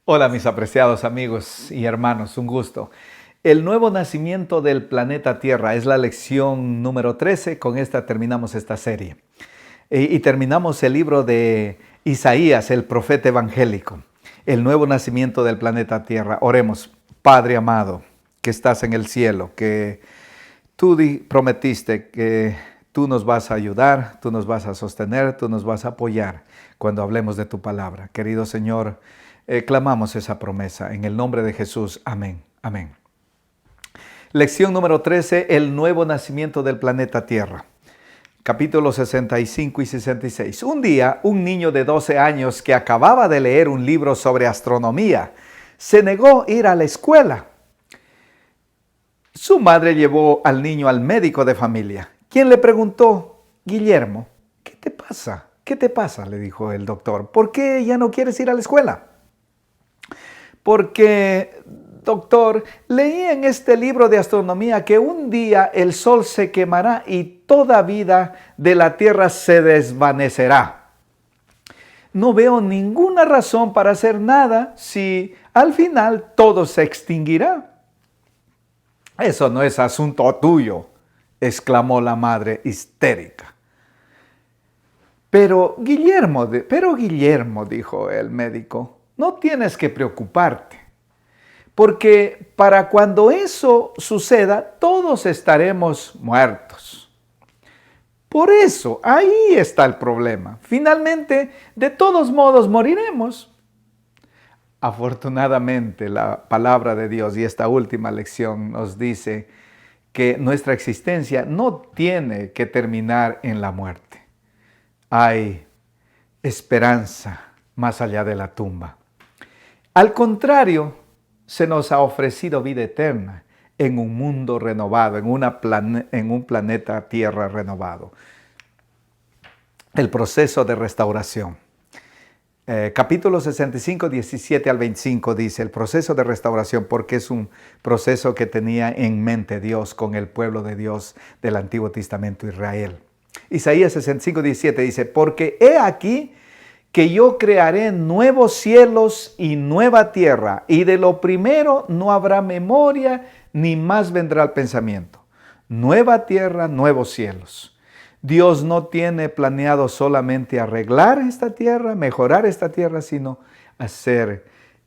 Hola mis apreciados amigos y hermanos, un gusto. El nuevo nacimiento del planeta Tierra es la lección número 13. Con esta terminamos esta serie. Y terminamos el libro de Isaías, el profeta evangélico. El nuevo nacimiento del planeta Tierra. Oremos. Padre amado, que estás en el cielo, que tú prometiste que tú nos vas a ayudar, tú nos vas a sostener, tú nos vas a apoyar cuando hablemos de tu palabra. Querido Señor, clamamos esa promesa en el nombre de Jesús. Amén. Amén. Lección número 13, el nuevo nacimiento del planeta Tierra. Capítulos 65 y 66. Un día, un niño de 12 años que acababa de leer un libro sobre astronomía, se negó a ir a la escuela. Su madre llevó al niño al médico de familia, quien le preguntó: Guillermo, ¿qué te pasa? ¿Qué te pasa?, le dijo el doctor. ¿Por qué ya no quieres ir a la escuela? Porque, doctor, leí en este libro de astronomía que un día el sol se quemará y toda vida de la tierra se desvanecerá. No veo ninguna razón para hacer nada si al final todo se extinguirá. Eso no es asunto tuyo, exclamó la madre histérica. Pero Guillermo, dijo el médico, no tienes que preocuparte, porque para cuando eso suceda, todos estaremos muertos. Por eso, ahí está el problema. Finalmente, de todos modos, moriremos. Afortunadamente, la palabra de Dios y esta última lección nos dice que nuestra existencia no tiene que terminar en la muerte. Hay esperanza más allá de la tumba. Al contrario, se nos ha ofrecido vida eterna en un mundo renovado, en un planeta Tierra renovado. El proceso de restauración. Capítulo 65, 17 al 25 dice el proceso de restauración, porque es un proceso que tenía en mente Dios con el pueblo de Dios del Antiguo Testamento, Israel. Isaías 65, 17 dice: porque he aquí que yo crearé nuevos cielos y nueva tierra, y de lo primero no habrá memoria, ni más vendrá el pensamiento. Nueva tierra, nuevos cielos. Dios no tiene planeado solamente arreglar esta tierra, mejorar esta tierra, sino hacer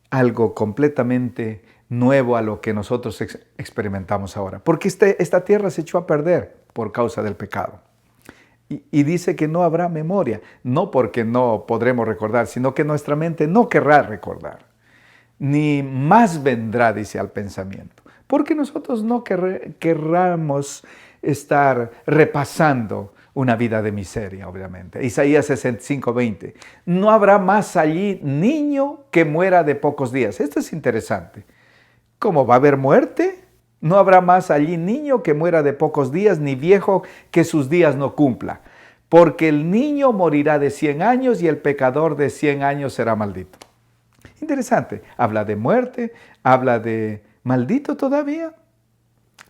algo completamente nuevo a lo que nosotros experimentamos ahora. Porque esta tierra se echó a perder por causa del pecado. Y dice que no habrá memoria, no porque no podremos recordar, sino que nuestra mente no querrá recordar. Ni más vendrá, dice, al pensamiento. Porque nosotros no querramos estar repasando una vida de miseria, obviamente. Isaías 65, 20. No habrá más allí niño que muera de pocos días. Esto es interesante. ¿Cómo va a haber muerte? No habrá más allí niño que muera de pocos días, ni viejo que sus días no cumpla. Porque el niño morirá de 100 años y el pecador de 100 años será maldito. Interesante. Habla de muerte, habla de maldito todavía.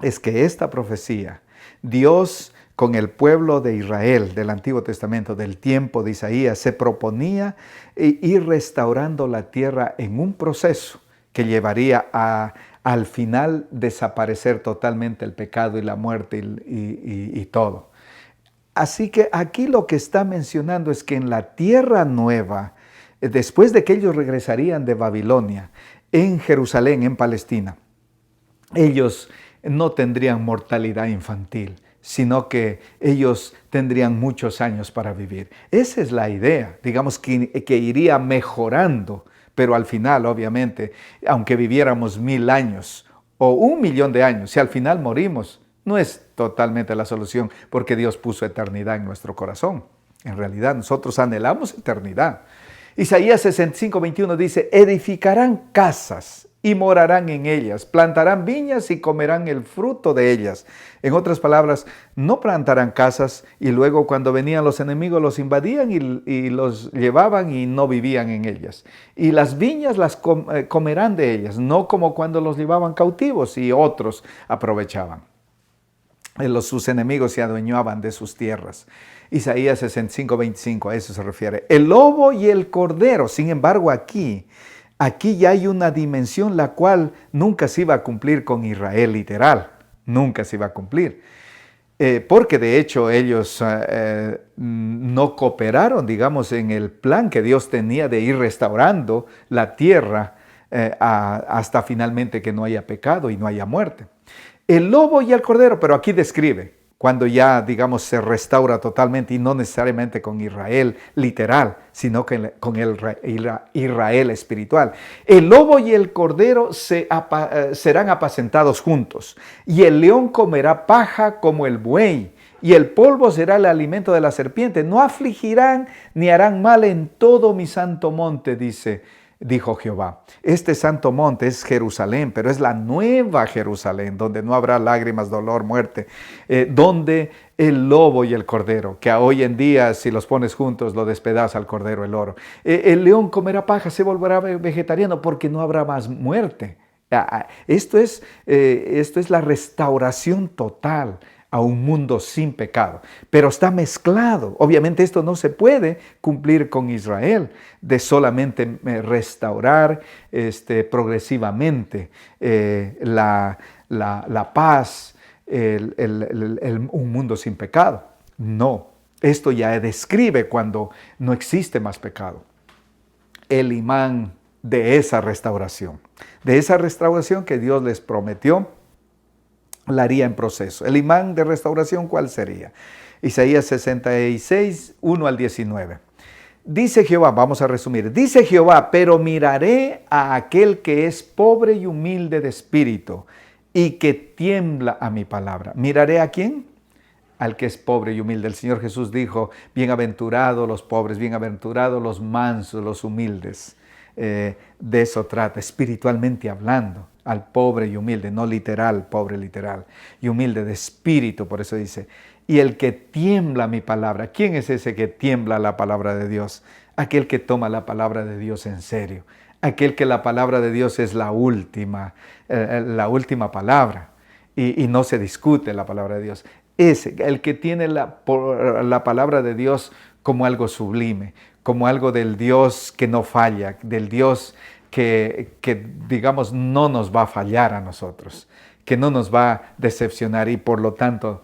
Es que esta profecía, Dios con el pueblo de Israel del Antiguo Testamento, del tiempo de Isaías, se proponía ir restaurando la tierra en un proceso que llevaría al final desaparecer totalmente el pecado y la muerte y todo. Así que aquí lo que está mencionando es que en la tierra nueva, después de que ellos regresarían de Babilonia, en Jerusalén, en Palestina, ellos no tendrían mortalidad infantil, sino que ellos tendrían muchos años para vivir. Esa es la idea, digamos que iría mejorando, pero al final, obviamente, aunque viviéramos 1000 años o 1.000.000 de años, si al final morimos, no es totalmente la solución, porque Dios puso eternidad en nuestro corazón. En realidad, nosotros anhelamos eternidad. Isaías 65, 21 dice: edificarán casas y morarán en ellas, plantarán viñas y comerán el fruto de ellas. En otras palabras, no plantarán casas y luego cuando venían los enemigos los invadían y los llevaban y no vivían en ellas. Y las viñas las comerán de ellas, no como cuando los llevaban cautivos y otros aprovechaban. Sus enemigos se adueñaban de sus tierras. Isaías 65, 25, a eso se refiere. El lobo y el cordero, sin embargo, aquí Aquí ya hay una dimensión la cual nunca se iba a cumplir con Israel literal, nunca se iba a cumplir. Porque de hecho ellos no cooperaron, digamos, en el plan que Dios tenía de ir restaurando la tierra hasta finalmente que no haya pecado y no haya muerte. El lobo y el cordero, pero aquí describe, cuando ya, digamos, se restaura totalmente y no necesariamente con Israel literal, sino con el Israel espiritual. El lobo y el cordero serán apacentados juntos, y el león comerá paja como el buey, y el polvo será el alimento de la serpiente. No afligirán ni harán mal en todo mi santo monte, dijo Jehová. Este santo monte es Jerusalén, pero es la nueva Jerusalén, donde no habrá lágrimas, dolor, muerte, donde el lobo y el cordero, que hoy en día si los pones juntos lo despedaza el cordero el oro. El león comerá paja, se volverá vegetariano porque no habrá más muerte. Esto es la restauración total a un mundo sin pecado, pero está mezclado. Obviamente esto no se puede cumplir con Israel, de solamente restaurar progresivamente la paz, un mundo sin pecado. No, esto ya describe cuando no existe más pecado. El imán de esa restauración que Dios les prometió, la haría en proceso. El imán de restauración, ¿cuál sería? Isaías 66, 1 al 19. Dice Jehová, vamos a resumir, dice Jehová, pero miraré a aquel que es pobre y humilde de espíritu y que tiembla a mi palabra. ¿Miraré a quién? Al que es pobre y humilde. El Señor Jesús dijo, bienaventurados los pobres, bienaventurados los mansos, los humildes. De eso trata, espiritualmente hablando, al pobre y humilde, no literal, pobre literal, y humilde de espíritu, por eso dice, y el que tiembla mi palabra. ¿Quién es ese que tiembla la palabra de Dios? Aquel que toma la palabra de Dios en serio, aquel que la palabra de Dios es la última palabra, y no se discute la palabra de Dios. Ese, el que tiene la palabra de Dios como algo sublime, como algo del Dios que no falla, del Dios que digamos no nos va a fallar a nosotros, que no nos va a decepcionar y por lo tanto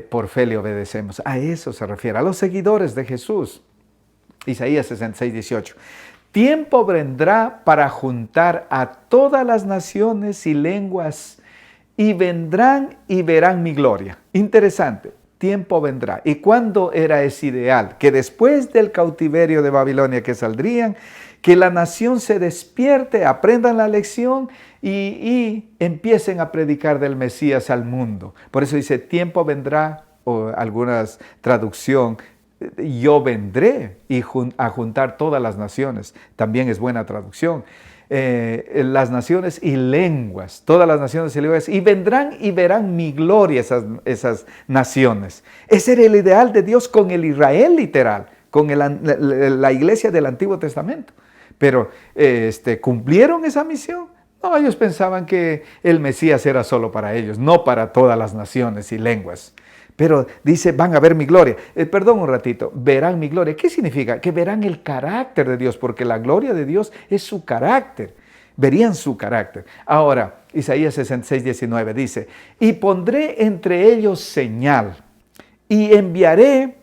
por fe le obedecemos. A eso se refiere, a los seguidores de Jesús. Isaías 66, 18. Tiempo vendrá para juntar a todas las naciones y lenguas y vendrán y verán mi gloria. Interesante. Tiempo vendrá. ¿Y cuándo era ese ideal? Que después del cautiverio de Babilonia que saldrían, que la nación se despierte, aprendan la lección y empiecen a predicar del Mesías al mundo. Por eso dice, tiempo vendrá, o algunas traducción, yo vendré a juntar todas las naciones. También es buena traducción. Las naciones y lenguas, todas las naciones y lenguas, y vendrán y verán mi gloria esas naciones. Ese era el ideal de Dios con el Israel literal, con la iglesia del Antiguo Testamento. Pero ¿cumplieron esa misión? No, ellos pensaban que el Mesías era solo para ellos, no para todas las naciones y lenguas. Pero dice, van a ver mi gloria. Perdón un ratito, verán mi gloria. ¿Qué significa? Que verán el carácter de Dios, porque la gloria de Dios es su carácter. Verían su carácter. Ahora, Isaías 66, 19 dice, y pondré entre ellos señal, y enviaré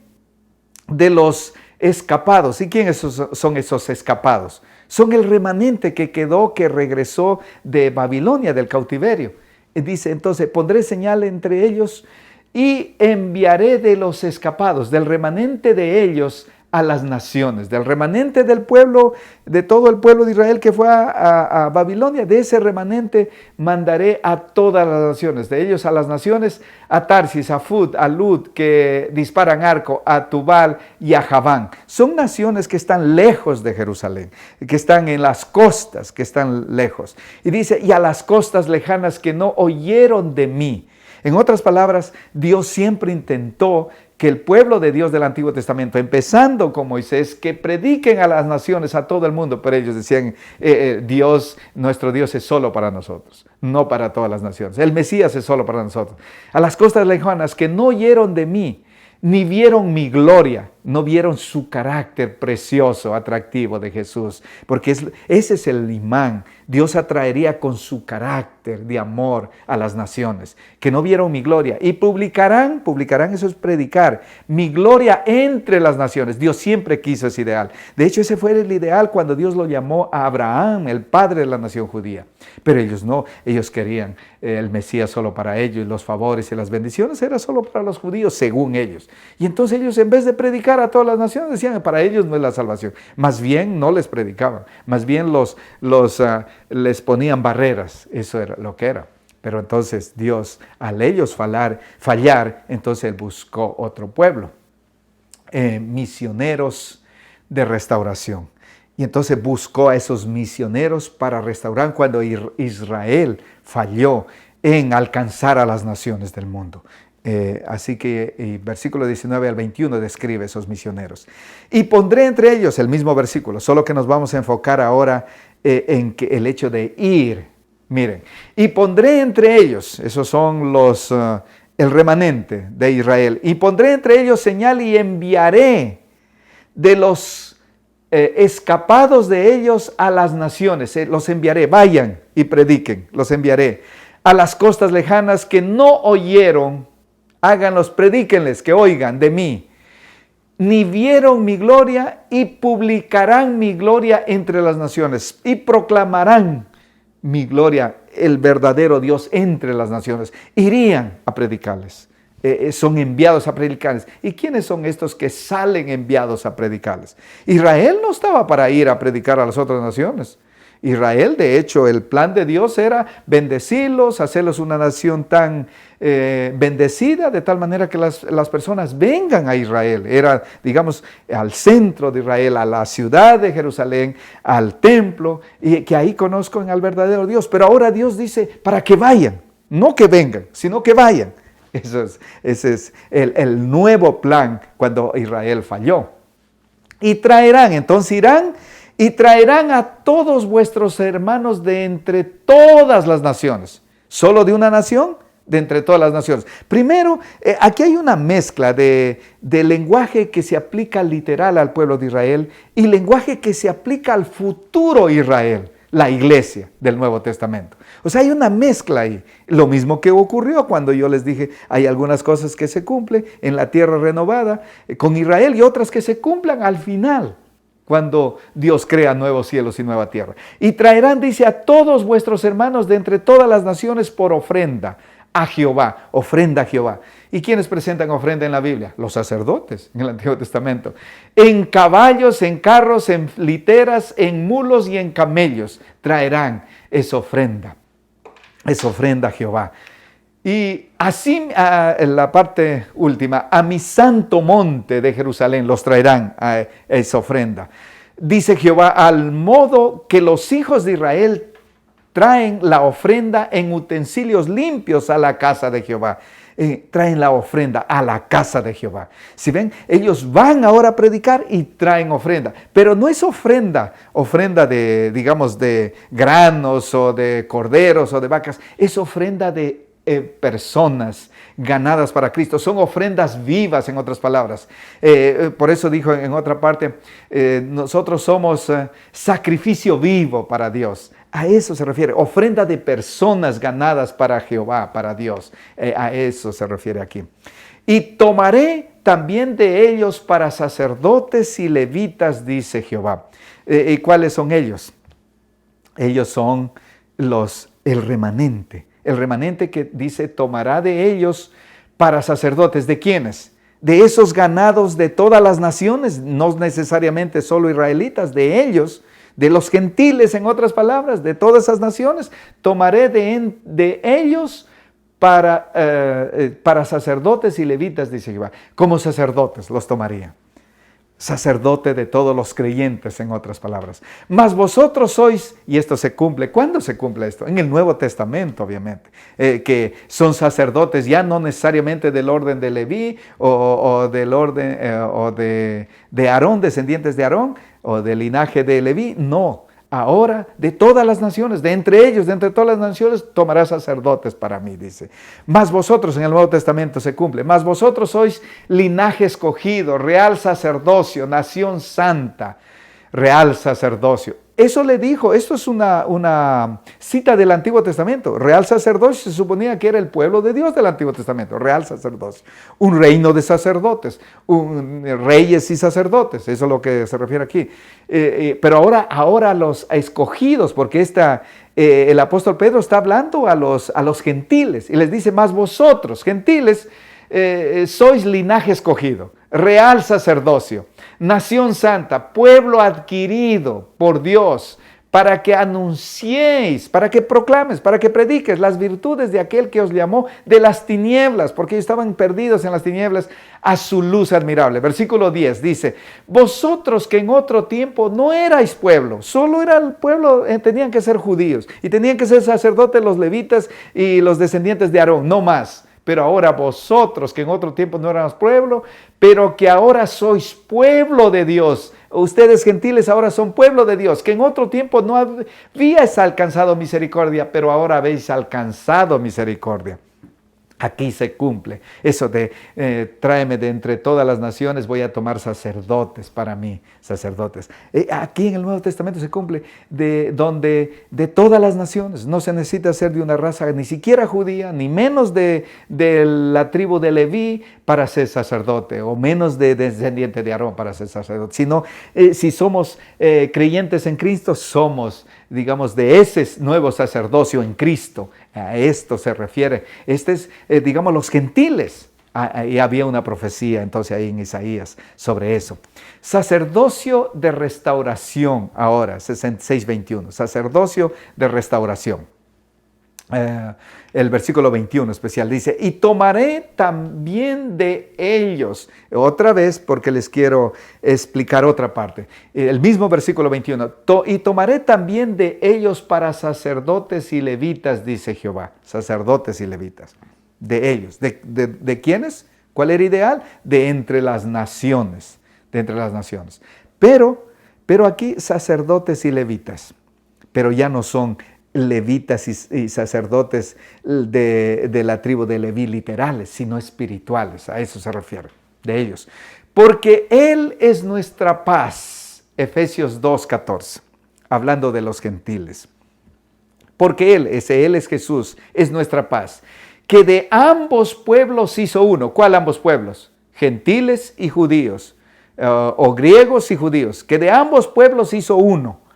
de los escapados. ¿Y quiénes son esos escapados? Son el remanente que quedó, que regresó de Babilonia, del cautiverio. Dice, entonces, pondré señal entre ellos y enviaré de los escapados, del remanente de ellos a las naciones, del remanente del pueblo, de todo el pueblo de Israel que fue a Babilonia, de ese remanente mandaré a todas las naciones, de ellos a las naciones, a Tarsis, a Fud, a Lud, que disparan arco, a Tubal y a Javán. Son naciones que están lejos de Jerusalén, que están en las costas, que están lejos. Y dice, y a las costas lejanas que no oyeron de mí. En otras palabras, Dios siempre intentó que el pueblo de Dios del Antiguo Testamento, empezando con Moisés, que prediquen a las naciones, a todo el mundo, pero ellos decían, nuestro Dios es solo para nosotros, no para todas las naciones. El Mesías es solo para nosotros. A las costas lejanas que no oyeron de mí, ni vieron mi gloria, no vieron su carácter precioso, atractivo de Jesús, porque ese es el imán. Dios atraería con su carácter de amor a las naciones, que no vieron mi gloria. Y publicarán, eso es predicar, mi gloria entre las naciones. Dios siempre quiso ese ideal. De hecho, ese fue el ideal cuando Dios lo llamó a Abraham, el padre de la nación judía. Pero ellos no, ellos querían el Mesías solo para ellos, los favores y las bendiciones era solo para los judíos, según ellos. Y entonces ellos, en vez de predicar a todas las naciones, decían, para ellos no es la salvación. Más bien no les predicaban, más bien les ponían barreras. Eso era lo que era. Pero entonces Dios, al ellos fallar, entonces Él buscó otro pueblo, misioneros de restauración. Y entonces buscó a esos misioneros para restaurar cuando Israel falló en alcanzar a las naciones del mundo. Así que versículo 19 al 21 describe esos misioneros. Y pondré entre ellos, el mismo versículo, solo que nos vamos a enfocar ahora en el hecho de ir. Miren, y pondré entre ellos, esos son el remanente de Israel, y pondré entre ellos señal y enviaré de los escapados de ellos a las naciones, los enviaré, vayan y prediquen, los enviaré a las costas lejanas que no oyeron, háganlos, predíquenles, que oigan de mí, ni vieron mi gloria, y publicarán mi gloria entre las naciones, y proclamarán mi gloria, el verdadero Dios entre las naciones. Irían a predicarles. Son enviados a predicarles. ¿Y quiénes son estos que salen enviados a predicarles? Israel no estaba para ir a predicar a las otras naciones. Israel, de hecho, el plan de Dios era bendecirlos, hacerlos una nación tan bendecida, de tal manera que las personas vengan a Israel. Era, digamos, al centro de Israel, a la ciudad de Jerusalén, al templo, y que ahí conozcan al verdadero Dios. Pero ahora Dios dice, para que vayan, no que vengan, sino que vayan. Ese es el nuevo plan cuando Israel falló. Y traerán, entonces irán y traerán a todos vuestros hermanos de entre todas las naciones. ¿Solo de una nación? De entre todas las naciones. Primero, aquí hay una mezcla de lenguaje que se aplica literal al pueblo de Israel y lenguaje que se aplica al futuro Israel, la iglesia del Nuevo Testamento. O sea, hay una mezcla ahí. Lo mismo que ocurrió cuando yo les dije, hay algunas cosas que se cumplen en la tierra renovada con Israel y otras que se cumplan al final, cuando Dios crea nuevos cielos y nueva tierra. Y traerán, dice, a todos vuestros hermanos de entre todas las naciones por ofrenda a Jehová, ofrenda a Jehová. ¿Y quiénes presentan ofrenda en la Biblia? Los sacerdotes en el Antiguo Testamento. En caballos, en carros, en literas, en mulos y en camellos traerán esa ofrenda a Jehová. Y así, la parte última, a mi santo monte de Jerusalén los traerán a esa ofrenda. Dice Jehová, al modo que los hijos de Israel traen la ofrenda en utensilios limpios a la casa de Jehová. Traen la ofrenda a la casa de Jehová. Si ven, ellos van ahora a predicar y traen ofrenda. Pero no es ofrenda de, digamos, de granos o de corderos o de vacas. Es ofrenda de personas ganadas para Cristo. Son ofrendas vivas, en otras palabras. Por eso dijo en otra parte, nosotros somos sacrificio vivo para Dios. A eso se refiere, ofrenda de personas ganadas para Jehová, para Dios. A eso se refiere aquí. Y tomaré también de ellos para sacerdotes y levitas, dice Jehová. ¿Y cuáles son ellos? Ellos son el remanente. El remanente que dice, tomará de ellos para sacerdotes. ¿De quiénes? De esos ganados de todas las naciones, no necesariamente solo israelitas, de ellos, de los gentiles, en otras palabras, de todas esas naciones, tomaré de ellos para sacerdotes y levitas, dice Jehová. Como sacerdotes los tomaría. Sacerdote de todos los creyentes, en otras palabras. Mas vosotros sois, y esto se cumple, ¿cuándo se cumple esto? En el Nuevo Testamento, obviamente, que son sacerdotes ya no necesariamente del orden de Leví o del orden o de Aarón, descendientes de Aarón, o del linaje de Leví, no. ahora de todas las naciones, de entre ellos, de entre todas las naciones, tomarás sacerdotes para mí, dice. Mas vosotros, en el Nuevo Testamento se cumple, mas vosotros sois linaje escogido, real sacerdocio, nación santa, real sacerdocio. Eso le dijo, esto es una cita del Antiguo Testamento. Real sacerdocio se suponía que era el pueblo de Dios del Antiguo Testamento, real sacerdocio. Un reino de sacerdotes, reyes y sacerdotes, eso es lo que se refiere aquí. Pero ahora los escogidos, porque el apóstol Pedro está hablando a los gentiles y les dice, más vosotros, gentiles, sois linaje escogido, real sacerdocio, nación santa, pueblo adquirido por Dios, para que anunciéis, para que proclames, para que prediques las virtudes de aquel que os llamó de las tinieblas, porque ellos estaban perdidos en las tinieblas, a su luz admirable. Versículo 10 dice, vosotros que en otro tiempo no erais pueblo, solo era el pueblo, tenían que ser judíos, y tenían que ser sacerdotes los levitas y los descendientes de Aarón, no más. Pero ahora vosotros, que en otro tiempo no éramos pueblo, pero que ahora sois pueblo de Dios. Ustedes gentiles ahora son pueblo de Dios, que en otro tiempo no habíais alcanzado misericordia, pero ahora habéis alcanzado misericordia. Aquí se cumple eso de tráeme de entre todas las naciones, voy a tomar sacerdotes para mí, sacerdotes. Aquí en el Nuevo Testamento se cumple de todas las naciones. No se necesita ser de una raza ni siquiera judía, ni menos de la tribu de Leví para ser sacerdote, o menos de descendiente de Aarón para ser sacerdote. Sino si somos creyentes en Cristo, somos, digamos, de ese nuevo sacerdocio en Cristo. A esto se refiere. Este es, digamos, los gentiles. Ahí había una profecía entonces ahí en Isaías sobre eso. Sacerdocio de restauración ahora, 6:21. Sacerdocio de restauración. El versículo 21 especial dice, y tomaré también de ellos, otra vez porque les quiero explicar otra parte, el mismo versículo 21, y tomaré también de ellos para sacerdotes y levitas, dice Jehová, sacerdotes y levitas, de ellos, ¿de quiénes? ¿Cuál era ideal? De entre las naciones, pero aquí sacerdotes y levitas, pero ya no son levitas y sacerdotes de la tribu de Leví literales, sino espirituales, a eso se refiere, de ellos. Porque Él es nuestra paz, Efesios 2:14, hablando de los gentiles. Porque Él es Jesús, es nuestra paz, que de ambos pueblos hizo uno. ¿Cuál ambos pueblos? Gentiles y judíos, o griegos y judíos, que de ambos pueblos hizo uno,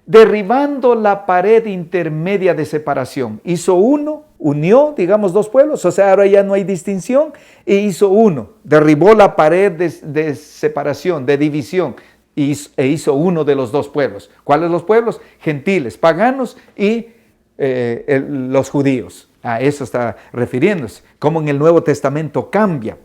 derribando la pared intermedia de separación. Hizo uno, unió, digamos, dos pueblos, o sea, ahora ya no hay distinción, e hizo uno. Derribó la pared de separación, de división, e hizo uno de los dos pueblos. ¿Cuáles los pueblos? Gentiles, paganos y los judíos. A eso está refiriéndose, como en el Nuevo Testamento cambia.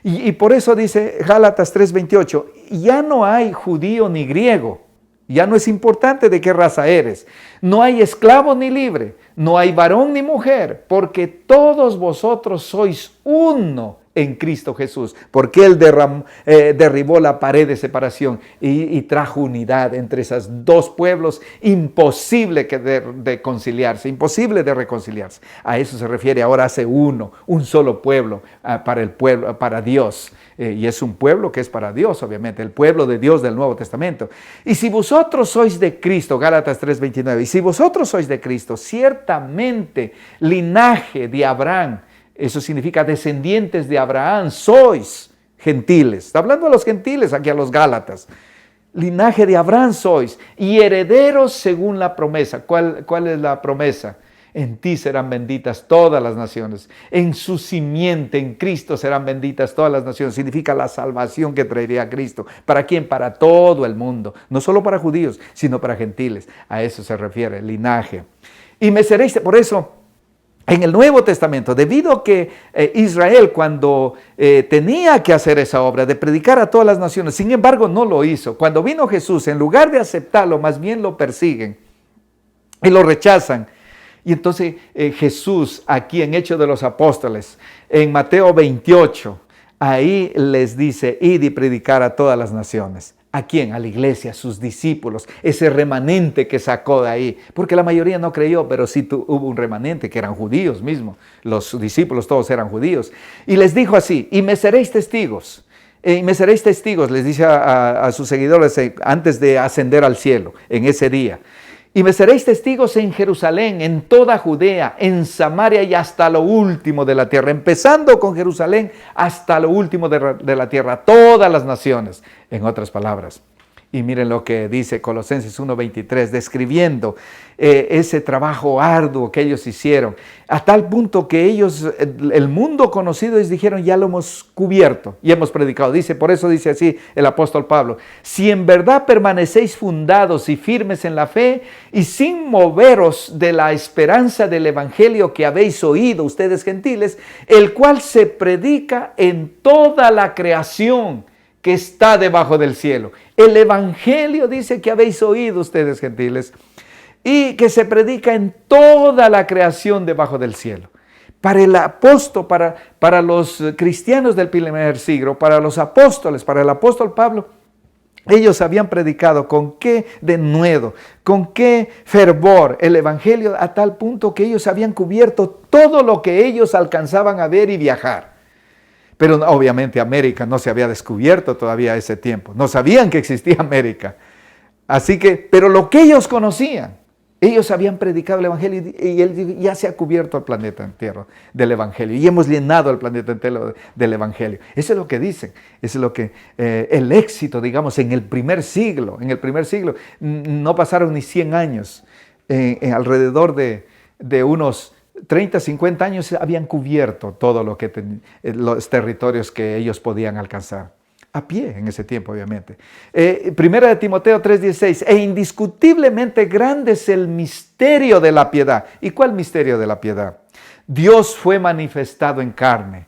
Y por eso dice Gálatas 3:28, ya no hay judío ni griego, ya no es importante de qué raza eres. No hay esclavo ni libre, no hay varón ni mujer, porque todos vosotros sois uno en Cristo Jesús, porque Él derribó la pared de separación y trajo unidad entre esos dos pueblos, imposible de conciliarse, imposible de reconciliarse. A eso se refiere, ahora hace uno, un solo pueblo para el pueblo, para Dios. Y es un pueblo que es para Dios, obviamente, el pueblo de Dios del Nuevo Testamento. Y si vosotros sois de Cristo, Gálatas 3:29, y si vosotros sois de Cristo, ciertamente linaje de Abraham, eso significa descendientes de Abraham, sois gentiles. Está hablando a los gentiles, aquí a los Gálatas. Linaje de Abraham sois y herederos según la promesa. ¿Cuál es la promesa? En ti serán benditas todas las naciones. En su simiente, en Cristo, serán benditas todas las naciones. Significa la salvación que traería Cristo. ¿Para quién? Para todo el mundo. No solo para judíos, sino para gentiles. A eso se refiere, linaje. Y me seréis, por eso, en el Nuevo Testamento, debido a que Israel cuando tenía que hacer esa obra de predicar a todas las naciones, sin embargo no lo hizo. Cuando vino Jesús, en lugar de aceptarlo, más bien lo persiguen y lo rechazan. Y entonces Jesús, aquí en Hechos de los Apóstoles, en Mateo 28, ahí les dice, id y predicar a todas las naciones. ¿A quién? A la iglesia, a sus discípulos, ese remanente que sacó de ahí. Porque la mayoría no creyó, pero sí hubo un remanente que eran judíos mismos. Los discípulos todos eran judíos. Y les dijo así, y me seréis testigos. Y me seréis testigos, les dice a sus seguidores antes de ascender al cielo, en ese día. Y me seréis testigos en Jerusalén, en toda Judea, en Samaria y hasta lo último de la tierra. Empezando con Jerusalén hasta lo último de la tierra, todas las naciones, en otras palabras. Y miren lo que dice Colosenses 1:23, describiendo ese trabajo arduo que ellos hicieron, a tal punto que ellos, el mundo conocido, ellos dijeron, ya lo hemos cubierto y hemos predicado. Por eso dice así el apóstol Pablo, si en verdad permanecéis fundados y firmes en la fe y sin moveros de la esperanza del evangelio que habéis oído, ustedes gentiles, el cual se predica en toda la creación que está debajo del cielo. El evangelio dice que habéis oído ustedes gentiles y que se predica en toda la creación debajo del cielo. Para el apóstol, para los cristianos del primer siglo, para los apóstoles, para el apóstol Pablo, ellos habían predicado con qué denuedo, con qué fervor el evangelio, a tal punto que ellos habían cubierto todo lo que ellos alcanzaban a ver y viajar. Pero obviamente América no se había descubierto todavía a ese tiempo. No sabían que existía América. Así que, pero lo que ellos conocían, ellos habían predicado el evangelio y él ya se ha cubierto el planeta entero del evangelio. Y hemos llenado el planeta entero del evangelio. Eso es lo que dicen. Eso es lo que, el éxito, digamos, en el primer siglo. En el primer siglo no pasaron ni 100 años. Alrededor de unos 30, 50 años habían cubierto todo lo que los territorios que ellos podían alcanzar. A pie en ese tiempo, obviamente. Primera de Timoteo 3:16, e indiscutiblemente grande es el misterio de la piedad. ¿Y cuál misterio de la piedad? Dios fue manifestado en carne.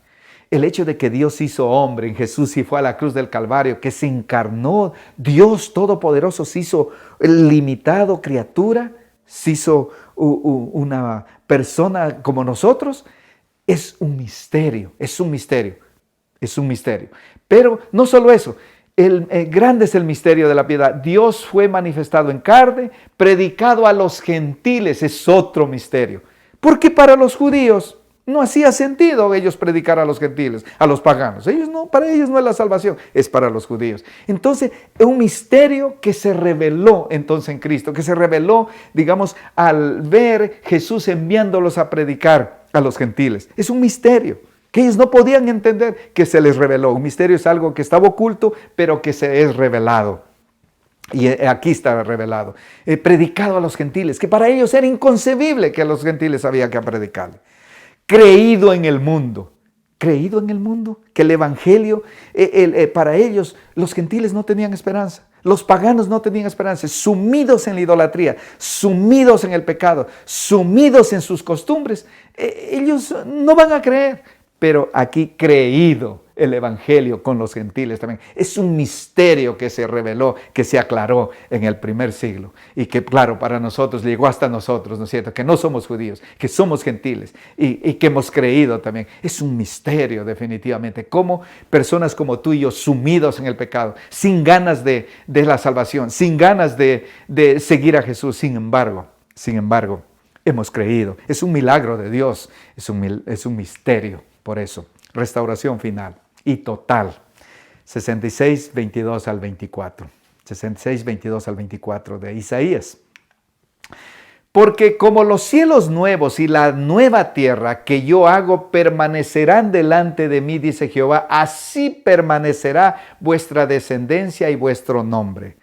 El hecho de que Dios hizo hombre en Jesús y fue a la cruz del Calvario, que se encarnó, Dios Todopoderoso se hizo limitado criatura, se hizo una persona como nosotros, es un misterio, es un misterio, es un misterio. Pero no solo eso, grande es el misterio de la piedad. Dios fue manifestado en carne, predicado a los gentiles, es otro misterio. Porque para los judíos no hacía sentido ellos predicar a los gentiles, a los paganos. Para ellos no es la salvación, es para los judíos. Entonces, es un misterio que se reveló entonces en Cristo, que se reveló, digamos, al ver Jesús enviándolos a predicar a los gentiles. Es un misterio que ellos no podían entender, que se les reveló. Un misterio es algo que estaba oculto, pero que se es revelado. Y aquí está revelado. Predicado a los gentiles, que para ellos era inconcebible que a los gentiles había que predicarle. Creído en el mundo, que el evangelio, para ellos los gentiles no tenían esperanza, los paganos no tenían esperanza, sumidos en la idolatría, sumidos en el pecado, sumidos en sus costumbres, ellos no van a creer, pero aquí creído el evangelio con los gentiles también. Es un misterio que se reveló, que se aclaró en el primer siglo y que claro, para nosotros llegó hasta nosotros, ¿no es cierto? Que no somos judíos, que somos gentiles y que hemos creído también. Es un misterio definitivamente, como personas como tú y yo sumidos en el pecado, sin ganas de la salvación, sin ganas de seguir a Jesús, sin embargo, hemos creído. Es un milagro de Dios, es un misterio, por eso. Restauración final y total. 66, 22 al 24. 66, 22 al 24 de Isaías. Porque como los cielos nuevos y la nueva tierra que yo hago permanecerán delante de mí, dice Jehová, así permanecerá vuestra descendencia y vuestro nombre.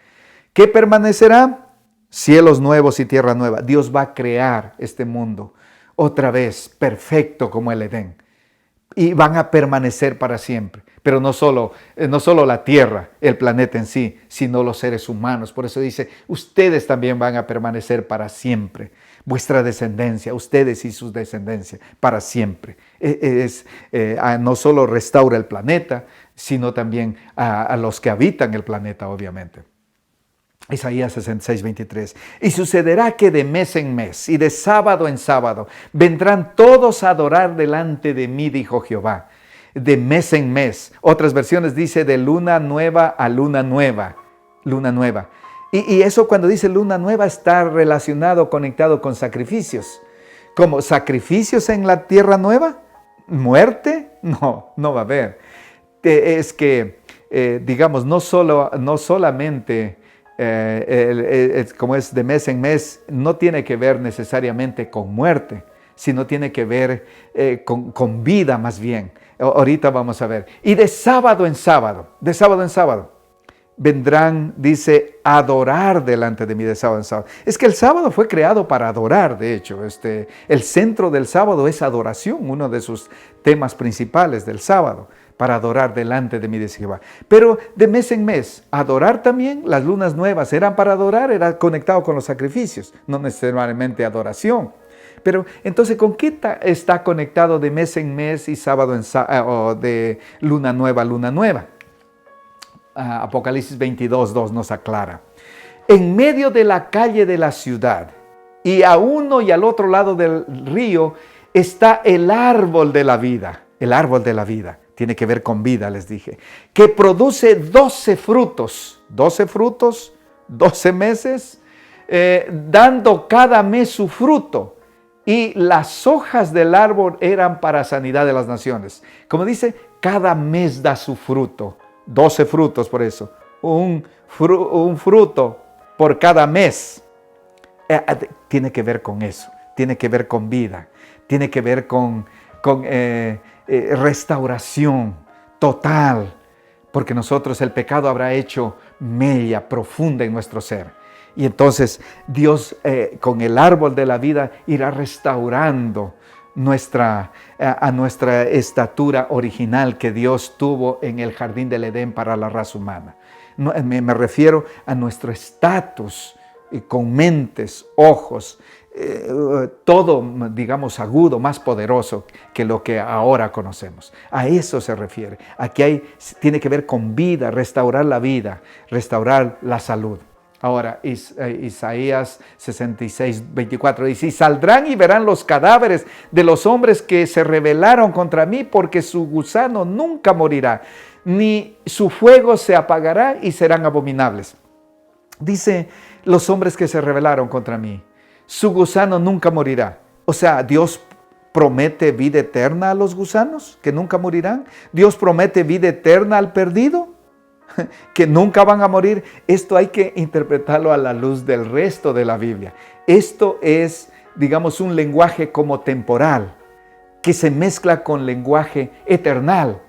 ¿Qué permanecerá? Cielos nuevos y tierra nueva. Dios va a crear este mundo otra vez, perfecto como el Edén. Y van a permanecer para siempre. Pero no solo la tierra, el planeta en sí, sino los seres humanos. Por eso dice, ustedes también van a permanecer para siempre. Vuestra descendencia, ustedes y sus descendencias, para siempre. No solo restaura el planeta, sino también a los que habitan el planeta, obviamente. Isaías 66, 23. Y sucederá que de mes en mes y de sábado en sábado vendrán todos a adorar delante de mí, dijo Jehová. De mes en mes. Otras versiones dice de luna nueva a luna nueva. luna nueva. Y eso cuando dice luna nueva está relacionado, conectado con sacrificios. ¿Como sacrificios en la tierra nueva? ¿Muerte? No va a haber. Es que, digamos, no solamente, como es de mes en mes, no tiene que ver necesariamente con muerte, sino tiene que ver con vida más bien. Ahorita vamos a ver. Y de sábado en sábado, vendrán, dice, a adorar delante de mí de sábado en sábado. Es que el sábado fue creado para adorar, de hecho. El centro del sábado es adoración, uno de sus temas principales del sábado, para adorar delante de mí de Jehová. Pero de mes en mes, adorar también, las lunas nuevas eran para adorar, era conectado con los sacrificios, no necesariamente adoración. Pero entonces, ¿con qué está conectado de mes en mes y sábado en sábado, o de luna nueva a luna nueva? Apocalipsis 22:2 nos aclara. En medio de la calle de la ciudad y a uno y al otro lado del río está el árbol de la vida. El árbol de la vida tiene que ver con vida, les dije. Que produce 12 frutos. 12 frutos, 12 meses, dando cada mes su fruto. Y las hojas del árbol eran para sanidad de las naciones. Como dice, cada mes da su fruto. 12 frutos por eso. Un fruto por cada mes. Tiene que ver con eso. Tiene que ver con vida. Tiene que ver con restauración total. Porque nosotros el pecado habrá hecho mella profunda en nuestro ser. Y entonces Dios con el árbol de la vida irá restaurando a nuestra estatura original que Dios tuvo en el jardín del Edén para la raza humana. Me refiero a nuestro estatus con mentes, ojos, todo, digamos, agudo, más poderoso que lo que ahora conocemos. A eso se refiere. Aquí tiene que ver con vida, restaurar la vida, restaurar la salud. Ahora, Isaías 66:24 dice, y saldrán y verán los cadáveres de los hombres que se rebelaron contra mí, porque su gusano nunca morirá, ni su fuego se apagará y serán abominables. Dice, los hombres que se rebelaron contra mí, su gusano nunca morirá. O sea, Dios promete vida eterna a los gusanos, que nunca morirán. Dios promete vida eterna al perdido, que nunca van a morir. Esto hay que interpretarlo a la luz del resto de la Biblia. Esto es, digamos, un lenguaje como temporal, que se mezcla con lenguaje eternal.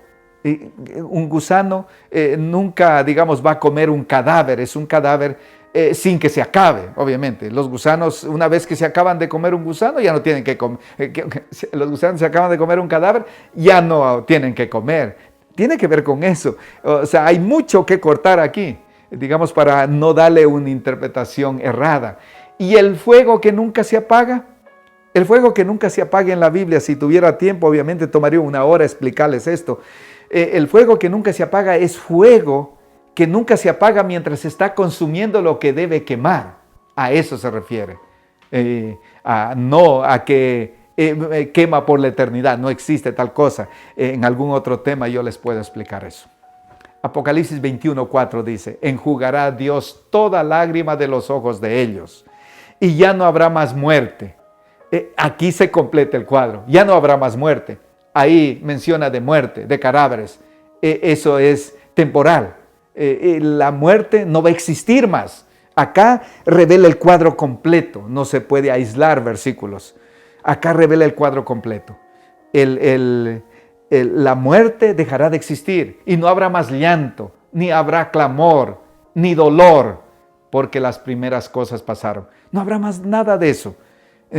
Un gusano nunca, digamos, va a comer un cadáver. Es un cadáver sin que se acabe, obviamente. Los gusanos, una vez que se acaban de comer un gusano, ya no tienen que comer. Los gusanos se acaban de comer un cadáver, ya no tienen que comer. Tiene que ver con eso. O sea, hay mucho que cortar aquí, digamos, para no darle una interpretación errada. Y el fuego que nunca se apaga, el fuego que nunca se apaga en la Biblia, si tuviera tiempo, obviamente tomaría una hora explicarles esto. El fuego que nunca se apaga es fuego que nunca se apaga mientras se está consumiendo lo que debe quemar. A eso se refiere. No a que quema por la eternidad, no existe tal cosa. En algún otro tema yo les puedo explicar eso. Apocalipsis 21:4 dice, enjugará Dios toda lágrima de los ojos de ellos y ya no habrá más muerte. Aquí se completa el cuadro, ya no habrá más muerte. Ahí menciona de muerte, de cadáveres. Eso es temporal. La muerte no va a existir más. Acá revela el cuadro completo, no se puede aislar versículos. Acá revela el cuadro completo. La muerte dejará de existir y no habrá más llanto, ni habrá clamor, ni dolor, porque las primeras cosas pasaron. No habrá más nada de eso.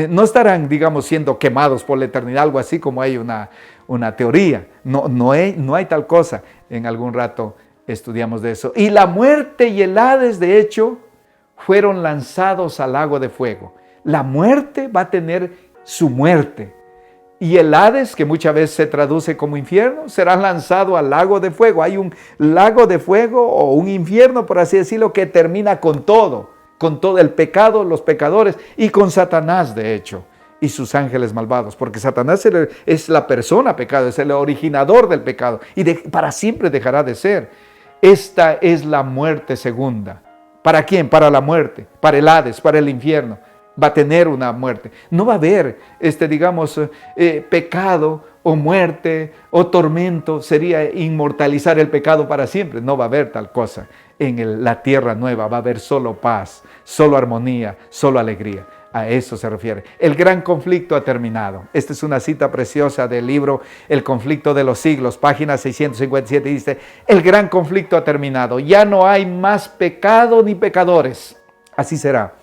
No estarán, digamos, siendo quemados por la eternidad, algo así como hay una teoría. No hay tal cosa. En algún rato estudiamos de eso. Y la muerte y el Hades, de hecho, fueron lanzados al lago de fuego. La muerte va a tener su muerte. Y el Hades, que muchas veces se traduce como infierno, será lanzado al lago de fuego. Hay un lago de fuego o un infierno, por así decirlo, que termina con todo el pecado, los pecadores y con Satanás, de hecho, y sus ángeles malvados, porque Satanás es la persona pecado, es el originador del pecado y para siempre dejará de ser. Esta es la muerte segunda. ¿Para quién? Para la muerte, para el Hades, para el infierno. Va a tener una muerte. No va a haber, pecado o muerte o tormento. Sería inmortalizar el pecado para siempre. No va a haber tal cosa. En la tierra nueva va a haber solo paz, solo armonía, solo alegría. A eso se refiere. El gran conflicto ha terminado. Esta es una cita preciosa del libro El conflicto de los siglos, página 657. Dice, el gran conflicto ha terminado. Ya no hay más pecado ni pecadores. Así será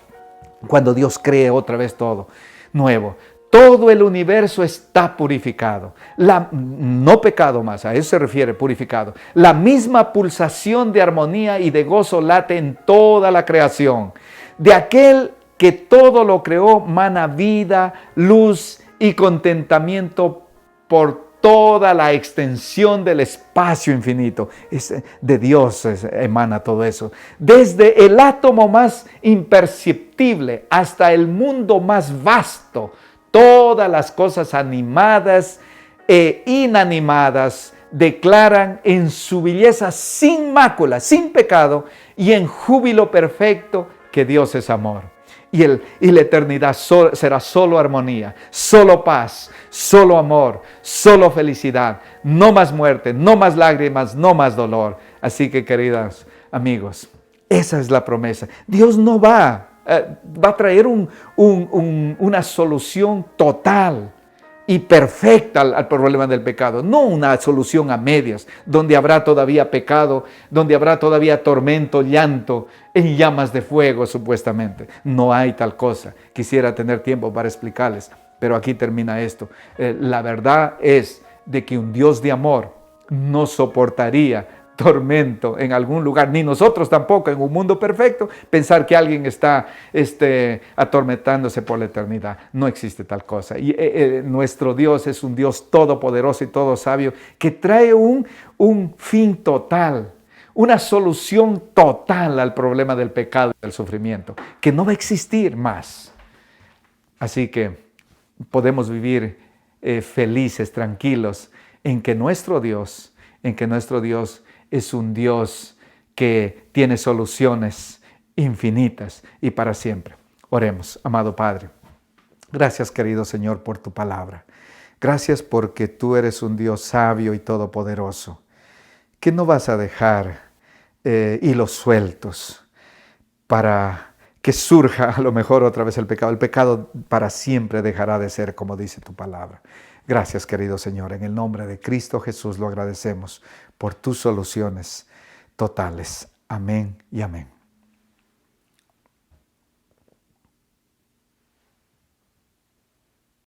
cuando Dios cree otra vez todo nuevo. Todo el universo está purificado. No pecado más, a eso se refiere, purificado. La misma pulsación de armonía y de gozo late en toda la creación. De aquel que todo lo creó, mana vida, luz y contentamiento por toda la extensión del espacio infinito. De Dios emana todo eso. Desde el átomo más imperceptible hasta el mundo más vasto, todas las cosas animadas e inanimadas declaran en su belleza sin mácula, sin pecado y en júbilo perfecto que Dios es amor. Y la eternidad será solo armonía, solo paz, solo amor, solo felicidad. No más muerte, no más lágrimas, no más dolor. Así que, queridos amigos, esa es la promesa. Dios no va a traer una solución total y perfecta al problema del pecado. No una solución a medias, donde habrá todavía pecado, donde habrá todavía tormento, llanto, en llamas de fuego supuestamente. No hay tal cosa. Quisiera tener tiempo para explicarles, pero aquí termina esto. La verdad es de que un Dios de amor no soportaría tormento en algún lugar, ni nosotros tampoco en un mundo perfecto, pensar que alguien está atormentándose por la eternidad. No existe tal cosa. Y nuestro Dios es un Dios todopoderoso y todo sabio que trae un fin total, una solución total al problema del pecado y del sufrimiento, que no va a existir más. Así que podemos vivir felices, tranquilos, en que nuestro Dios es un Dios que tiene soluciones infinitas y para siempre. Oremos, amado Padre. Gracias, querido Señor, por tu palabra. Gracias porque tú eres un Dios sabio y todopoderoso, que no vas a dejar hilos sueltos para que surja a lo mejor otra vez el pecado. El pecado para siempre dejará de ser, como dice tu palabra. Gracias, querido Señor. En el nombre de Cristo Jesús lo agradecemos por tus soluciones totales. Amén y amén.